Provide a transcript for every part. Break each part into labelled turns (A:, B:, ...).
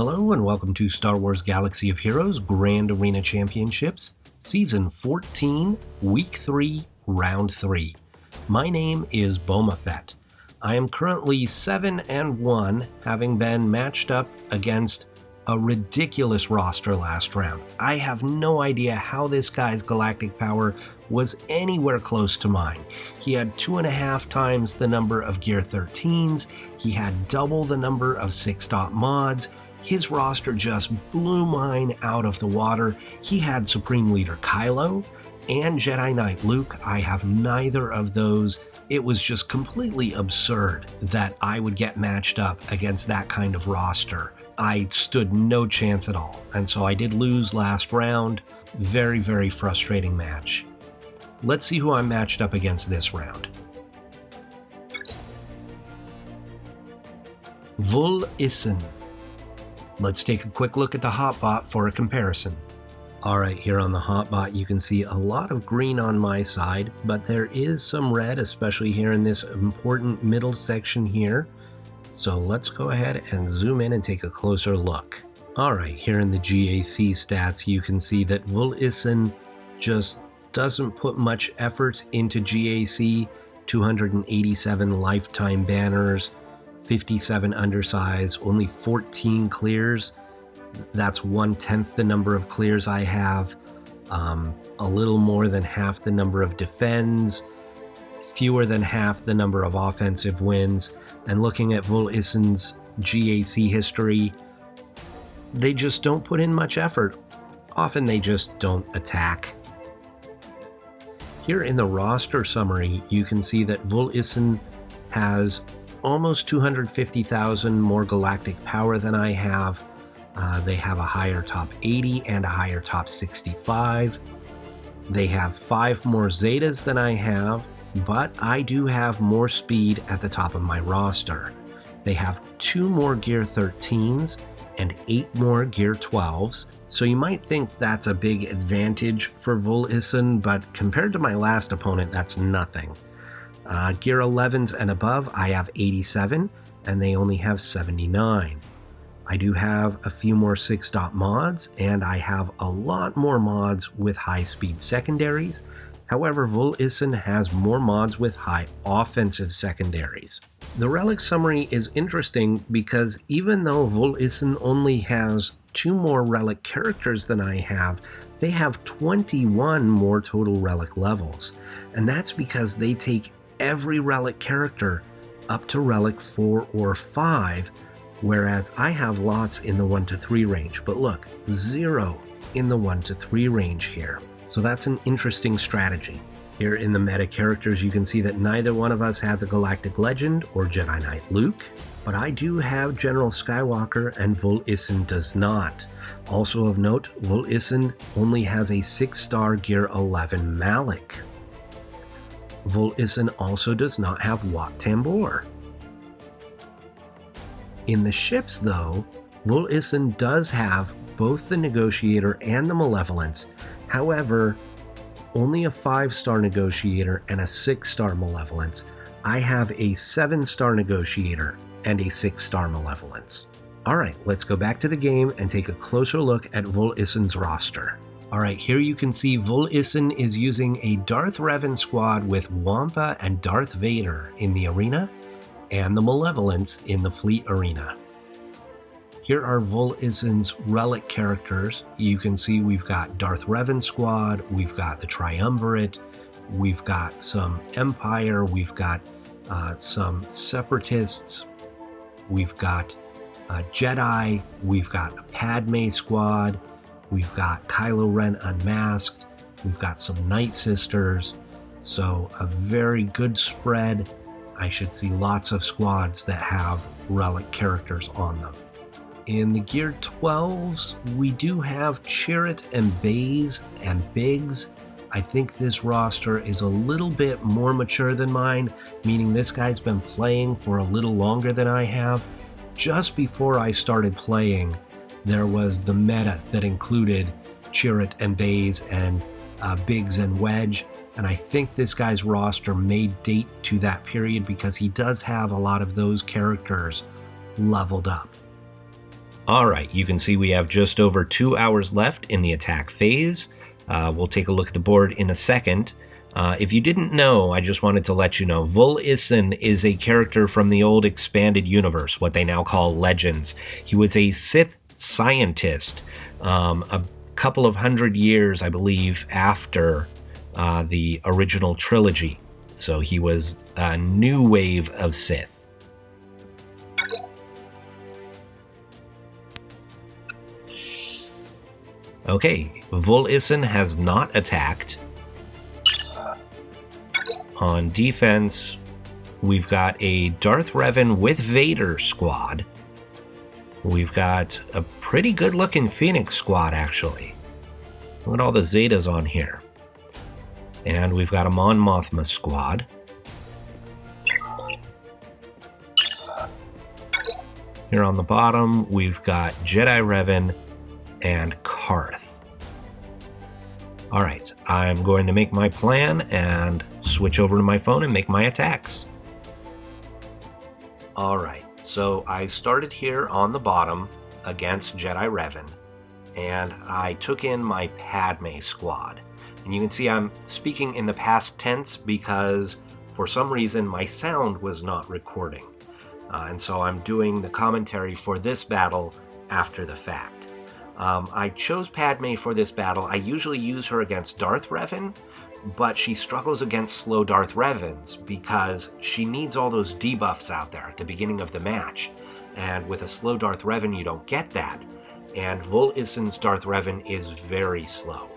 A: Hello and welcome to Star Wars Galaxy of Heroes Grand Arena Championships, Season 14, Week 3, Round 3. My name is Boma Fett. I am currently 7-1, having been matched up against a ridiculous roster last round. I have no idea how this guy's galactic power was anywhere close to mine. He had 2.5 times the number of Gear 13s, he had double the number of 6-dot mods. His roster just blew mine out of the water. He had Supreme Leader Kylo and Jedi Knight Luke. I have neither of those. It was just completely absurd that I would get matched up against that kind of roster. I stood no chance at all, and so I did lose last round. Very, very frustrating match. Let's see who I'm matched up against this round. Isen. Let's take a quick look at the hotbot for a comparison. Alright, here on the hotbot you can see a lot of green on my side, but there is some red, especially here in this important middle section here. So let's go ahead and zoom in and take a closer look. Alright, here in the GAC stats you can see that Isen just doesn't put much effort into GAC. 287 lifetime banners, 57 undersize, only 14 clears. That's 1/10 the number of clears I have, a little more than half the number of defends, fewer than half the number of offensive wins. And looking at Isen's GAC history, they just don't put in much effort. Often they just don't attack. Here in the roster summary, you can see that Isen has almost 250,000 more galactic power than I have. They have a higher top 80 and a higher top 65. They have 5 more Zetas than I have, but I do have more speed at the top of my roster. They have 2 more Gear 13s and 8 more Gear 12s, so you might think that's a big advantage for Isen, but compared to my last opponent, that's nothing. Gear 11s and above, I have 87, and they only have 79. I do have a few more 6-dot mods, and I have a lot more mods with high-speed secondaries. However, Isen has more mods with high offensive secondaries. The Relic Summary is interesting because even though Isen only has 2 more Relic characters than I have, they have 21 more total Relic levels. And that's because they take every Relic character up to Relic 4 or 5, whereas I have lots in the 1 to 3 range. But look, 0 in the 1 to 3 range here. So that's an interesting strategy. Here in the meta characters, you can see that neither one of us has a Galactic Legend or Jedi Knight Luke, but I do have General Skywalker and Isen does not. Also of note, Isen only has a 6-star Gear 11 Malik. Isen also does not have Wat Tambor. In the ships though, Isen does have both the Negotiator and the Malevolence. However, only a 5-star Negotiator and a 6-star Malevolence. I have a 7-star Negotiator and a 6-star Malevolence. Alright, let's go back to the game and take a closer look at Isen's roster. Alright, here you can see Isen is using a Darth Revan squad with Wampa and Darth Vader in the arena, and the Malevolence in the fleet arena. Here are Isen's Relic characters. You can see we've got Darth Revan squad, we've got the Triumvirate, we've got some Empire, we've got some Separatists, we've got Jedi, we've got a Padme squad, we've got Kylo Ren unmasked, we've got some Night Sisters, so a very good spread. I should see lots of squads that have Relic characters on them. In the Gear 12s, we do have Chirrut and Baze and Biggs. I think this roster is a little bit more mature than mine, meaning this guy's been playing for a little longer than I have. Just before I started playing, there was the meta that included Chirrut and Baze and Biggs and Wedge, and I think this guy's roster may date to that period because he does have a lot of those characters leveled up. Alright, you can see we have just over 2 hours left in the attack phase. We'll take a look at the board in a second. If you didn't know, I just wanted to let you know, Isen is a character from the old expanded universe, what they now call Legends. He was a Sith scientist a couple of hundred years, I believe, after the original trilogy. So he was a new wave of Sith. Okay, Isen has not attacked. On defense, we've got a Darth Revan with Vader squad. We've got a pretty good-looking Phoenix squad, actually. Look at all the Zetas on here. And we've got a Mon Mothma squad. Here on the bottom, we've got Jedi Revan and Karth. Alright, I'm going to make my plan and switch over to my phone and make my attacks. Alright, so I started here on the bottom against Jedi Revan, and I took in my Padme squad. And you can see I'm speaking in the past tense because for some reason my sound was not recording. And so I'm doing the commentary for this battle after the fact. I chose Padme for this battle. I usually use her against Darth Revan, but she struggles against slow Darth Revans because she needs all those debuffs out there at the beginning of the match. And with a slow Darth Revan, you don't get that. And Isen's Darth Revan is very slow.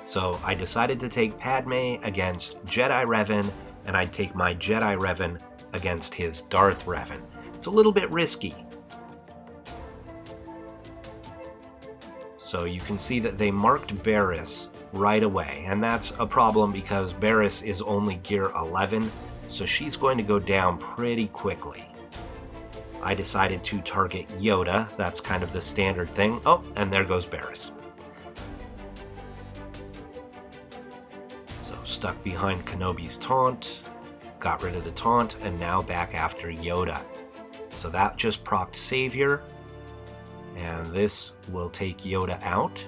A: So I decided to take Padme against Jedi Revan, and I'd take my Jedi Revan against his Darth Revan. It's a little bit risky. So you can see that they marked Barriss right away, and that's a problem because Barriss is only gear 11, so she's going to go down pretty quickly. I decided to target Yoda. That's kind of the standard thing. Oh, and there goes Barriss. So stuck behind Kenobi's taunt, got rid of the taunt, and now back after Yoda. So that just procced Savior, and this will take Yoda out.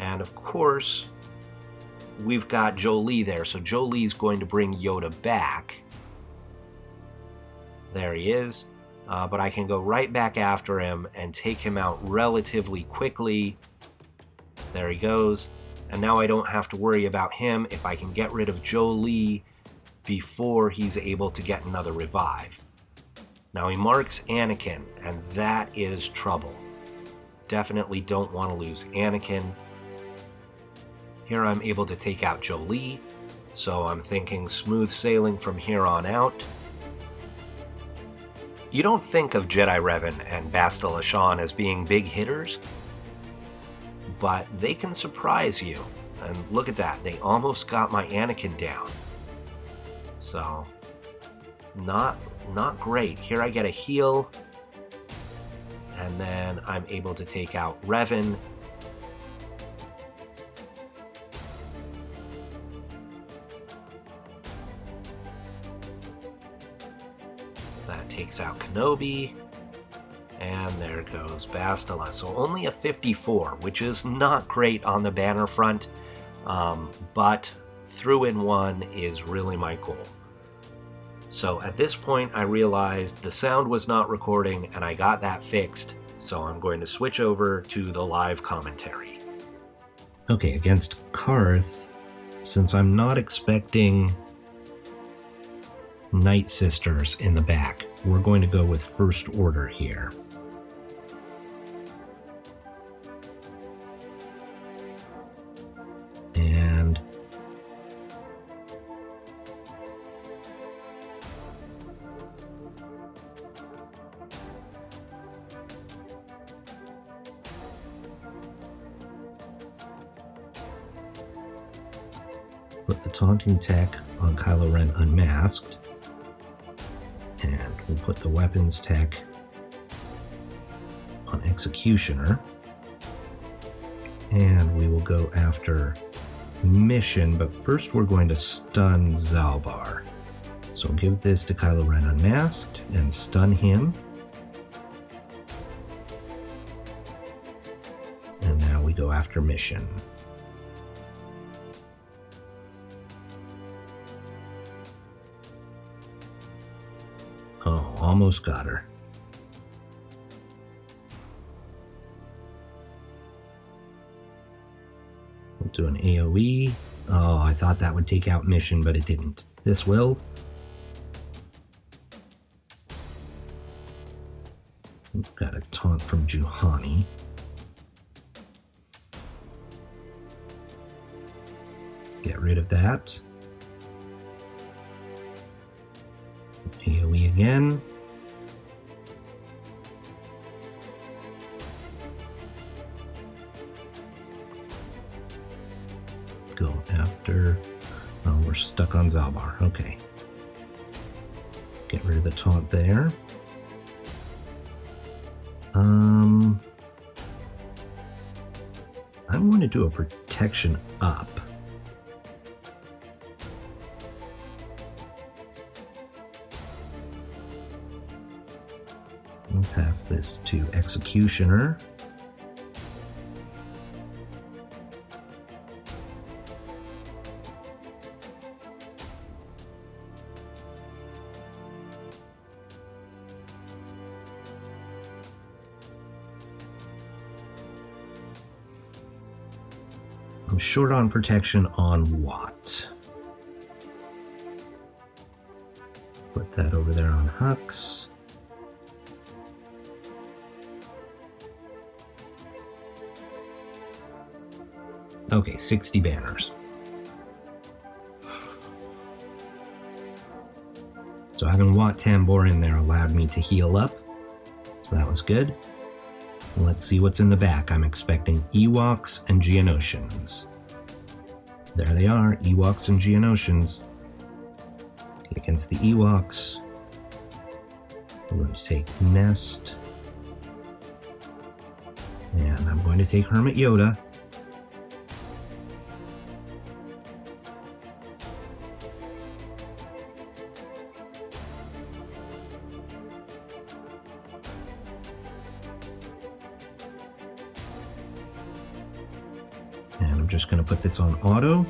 A: And of course, we've got Jolee there, so Jolie's going to bring Yoda back. There he is, but I can go right back after him and take him out relatively quickly. There he goes. And now I don't have to worry about him if I can get rid of Jolee before he's able to get another revive. Now he marks Anakin, and that is trouble. Definitely don't want to lose Anakin. Here I'm able to take out Jolee, so I'm thinking smooth sailing from here on out. You don't think of Jedi Revan and Bastila Shan as being big hitters, but they can surprise you. And look at that, they almost got my Anakin down. So, not great. Here I get a heal, and then I'm able to take out Revan. That takes out Kenobi, and there goes Bastila. So only a 54, which is not great on the banner front, but through in one is really my goal. So at this point I realized the sound was not recording, and I got that fixed, so I'm going to switch over to the live commentary. Okay, against Karth, since I'm not expecting Night Sisters in the back, we're going to go with First Order here. And put the taunting tech on Kylo Ren unmasked, and we'll put the weapons tech on Executioner, and we will go after Mission, but first we're going to stun Zalbar. So give this to Kylo Ren unmasked and stun him. go after Mission. Oh, almost got her. We'll do an AoE. Oh, I thought that would take out Mission, but it didn't. This will. We've got a taunt from Juhani. Get rid of that. AoE again. Go after... Oh, we're stuck on Zalbar. Okay. Get rid of the taunt there. I'm going to do a protection up. We'll pass this to Executioner. I'm short on protection on Watt. Put that over there on Hux. Okay, 60 banners. So having Watt Tambor in there allowed me to heal up, so that was good. Let's see what's in the back. I'm expecting Ewoks and Geonosians. There they are, Ewoks and Geonosians. Against the Ewoks, I'm going to take Nest. And I'm going to take Hermit Yoda. And I'm just going to put this on auto.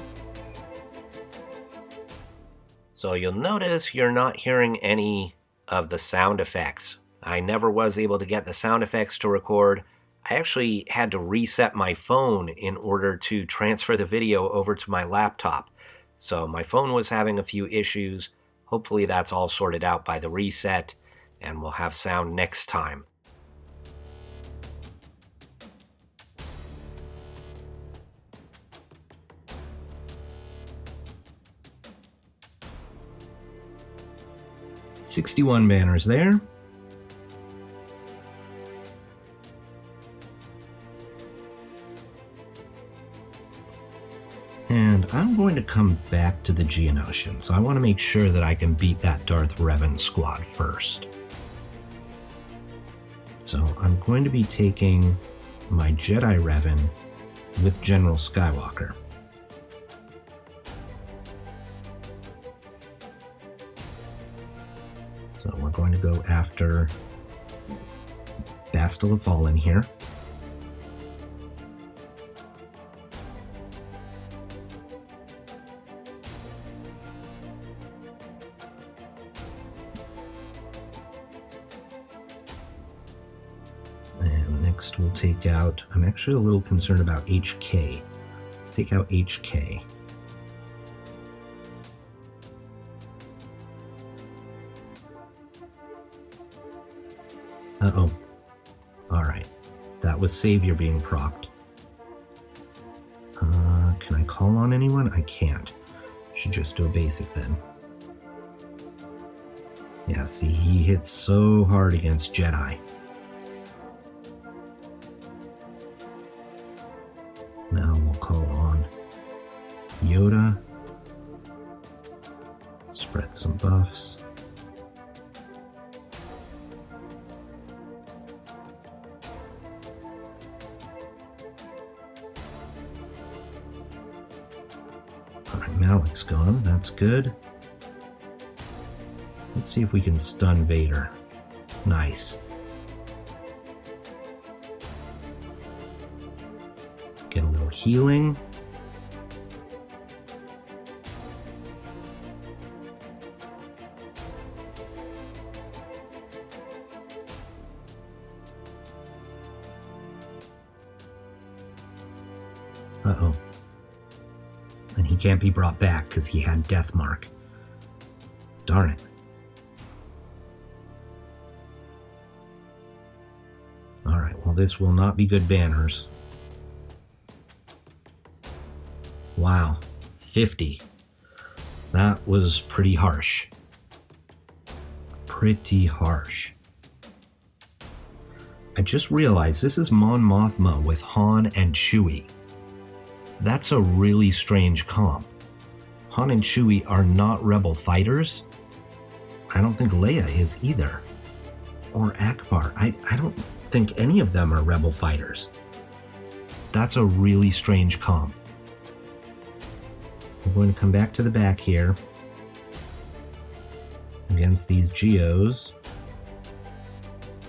A: So you'll notice you're not hearing any of the sound effects. I never was able to get the sound effects to record. I actually had to reset my phone in order to transfer the video over to my laptop. So my phone was having a few issues. Hopefully that's all sorted out by the reset, and we'll have sound next time. $61 banners there. And I'm going to come back to the Geonosian, so I want to make sure that I can beat that Darth Revan squad first. So I'm going to be taking my Jedi Revan with General Skywalker. So we're going to go after Bastila Fallen here. And next we'll take out, I'm actually a little concerned about HK. Let's take out HK. Uh-oh. Alright. That was Savior being procced. Can I call on anyone? I can't. Should just do a basic then. Yeah, see, he hits so hard against Jedi. Now we'll call on Yoda. Spread some buffs. Malik's gone, that's good. Let's see if we can stun Vader. Nice. healing. Uh-oh. And he can't be brought back because he had Death Mark. Darn it. Alright, well this will not be good banners. Wow, 50. That was pretty harsh. Pretty harsh. I just realized this is Mon Mothma with Han and Chewie. That's a really strange comp. Han and Chewie are not rebel fighters. I don't think Leia is either. Or Akbar. I don't think any of them are rebel fighters. That's a really strange comp. We're going to come back to the back here. Against these Geos.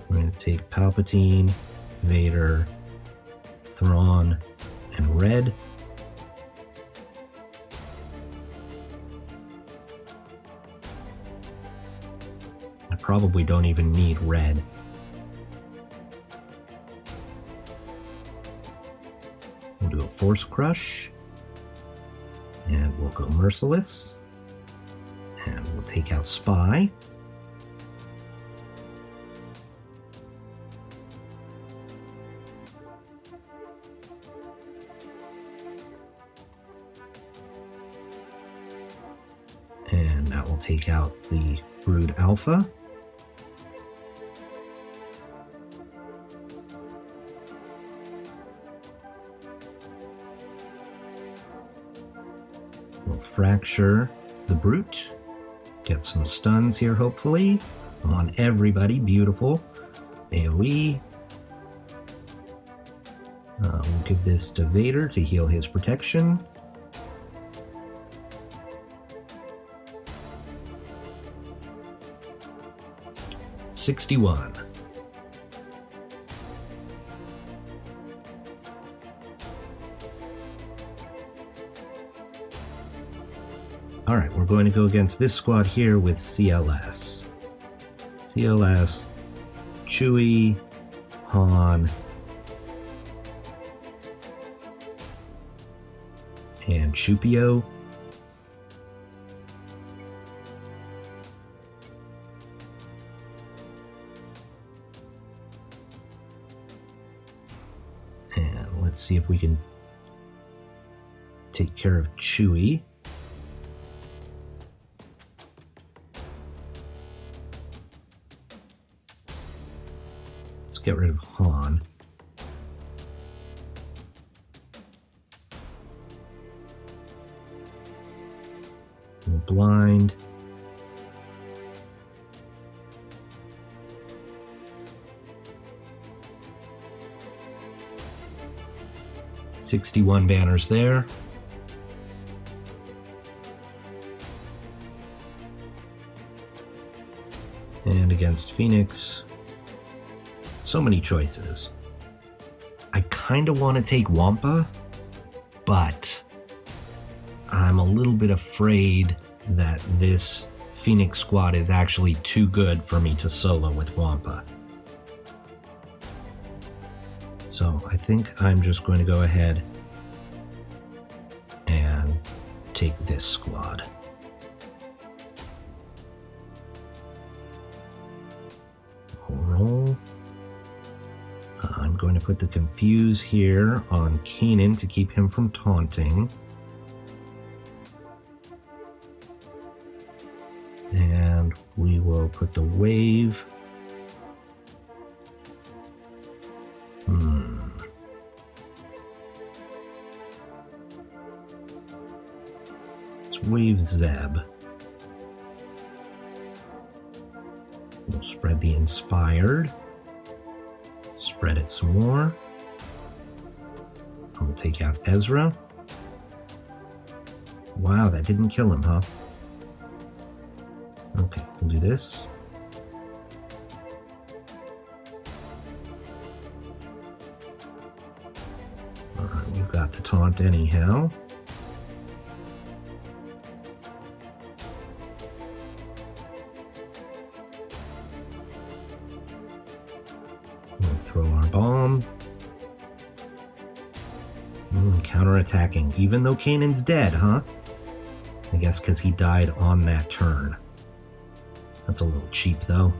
A: We're going to take Palpatine, Vader, Thrawn, and Red. I probably don't even need Red. We'll do a Force Crush. And we'll go Merciless. And we'll take out Spy. And that will take out the Brood Alpha. We'll fracture the Brute. Get some stuns here, hopefully. On everybody. Beautiful. AoE. We'll give this to Vader to heal his protection. $61. Alright, we're going to go against this squad here with CLS. CLS, Chewie, Han, and Chupio. And let's see if we can take care of Chewie. Let's get rid of Han. We'll blind. $61 banners there. And against Phoenix, so many choices. I kind of want to take Wampa, but I'm a little bit afraid that this Phoenix squad is actually too good for me to solo with Wampa. So I think I'm just going to go ahead and take this squad. Roll. I'm going to put the Confuse here on Kanan to keep him from taunting. And we will put the Wave. Let's Wave Zeb. We'll spread the Inspired. Spread it some more. We'll take out Ezra. Wow, that didn't kill him, huh? Okay, we'll do this. Alright, we've got the taunt anyhow. We'll throw our bomb. Counterattacking, even though Kanan's dead, huh? I guess because he died on that turn. That's a little cheap, though.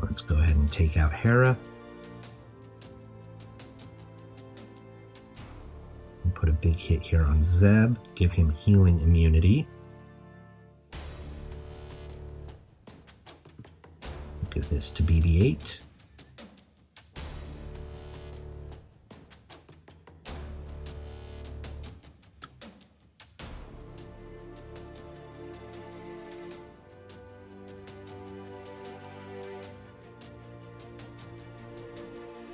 A: Let's go ahead and take out Hera. And put a big hit here on Zeb. Give him healing immunity. Give this to BB-8.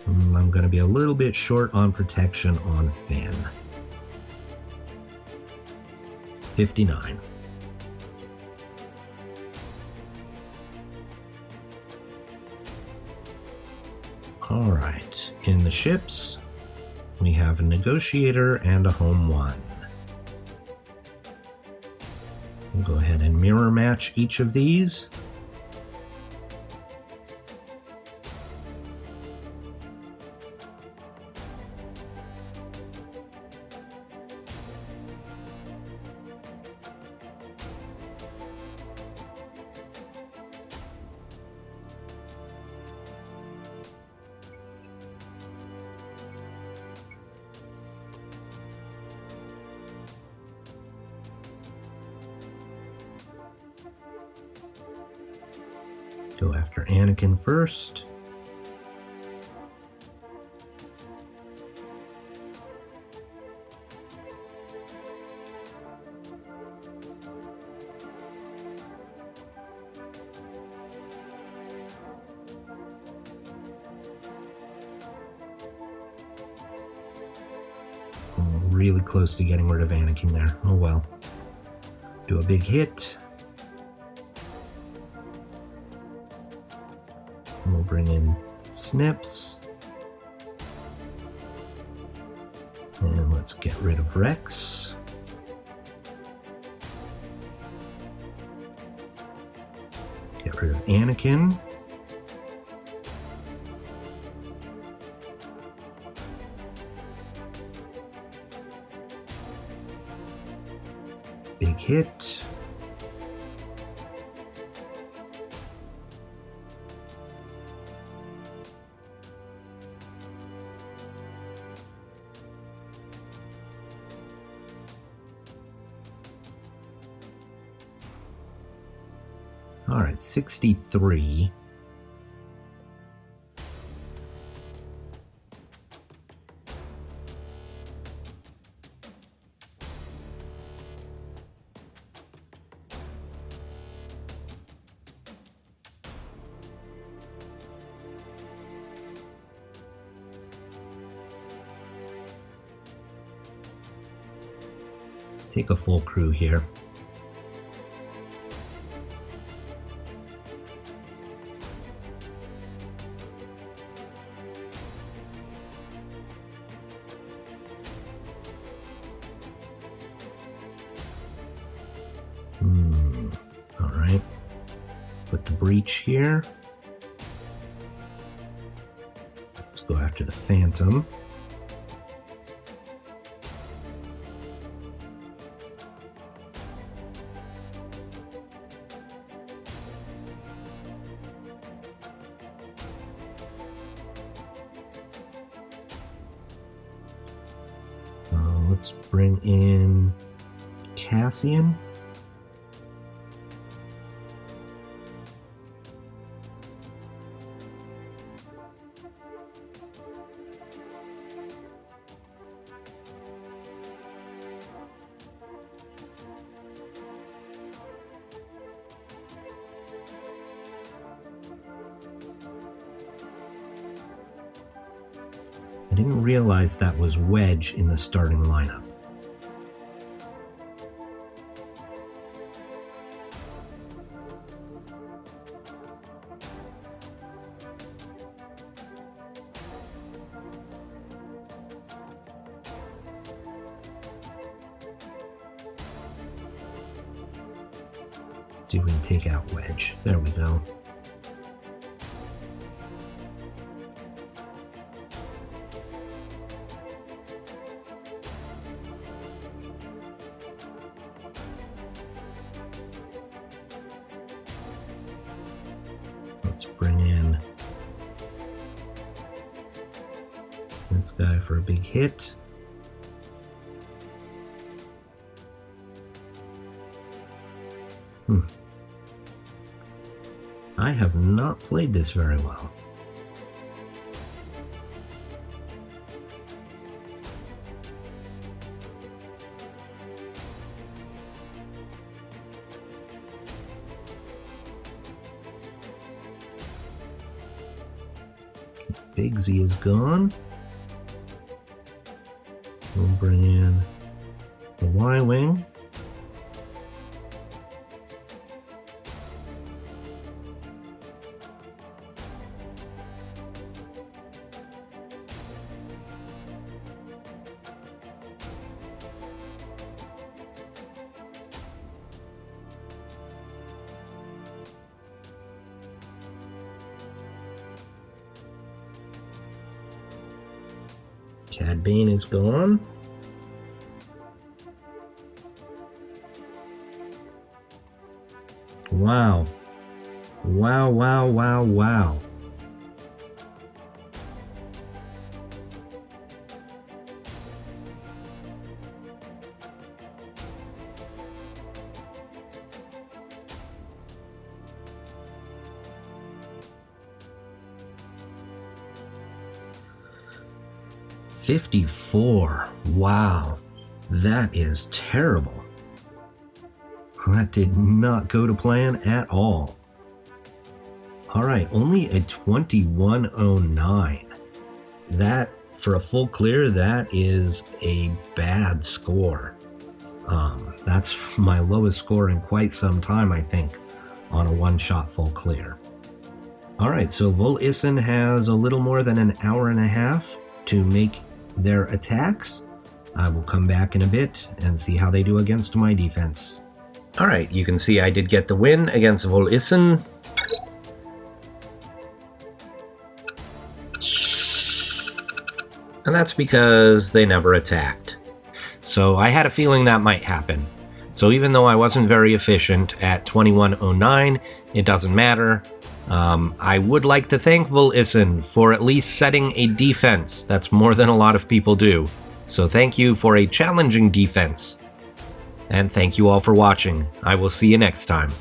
A: I'm going to be a little bit short on protection on Finn. 59. All right, in the ships, we have a Negotiator and a Home 1. We'll go ahead and mirror match each of these. Go after Anakin first. Really close to getting rid of Anakin there. Oh well. Do a big hit. We'll bring in Snips. And let's get rid of Rex. Get rid of Anakin. Big hit. All right, 63. Take a full crew here. All right. Put the breach here. Let's go after the Phantom. Let's bring in Cassian. I didn't realize that was Wedge in the starting lineup. See if we can take out Wedge. There we go. Let's bring in this guy for a big hit. I have not played this very well. Big Z is gone. We'll bring in the Y-Wing. Cad Bane is gone. Wow. Wow, wow, wow, wow. $54. Wow, that is terrible. That did not go to plan at all. All right, only a 2109. That, for a full clear, that is a bad score. That's my lowest score in quite some time, I think, on a one-shot full clear. All right, so Vol Isen has a little more than an hour and a half to make their attacks. I will come back in a bit and see how they do against my defense. Alright, you can see I did get the win against Vol Isen. And that's because they never attacked. So I had a feeling that might happen. So even though I wasn't very efficient at 2109, it doesn't matter. I would like to thank Vol Isen for at least setting a defense. That's more than a lot of people do. So thank you for a challenging defense. And thank you all for watching. I will see you next time.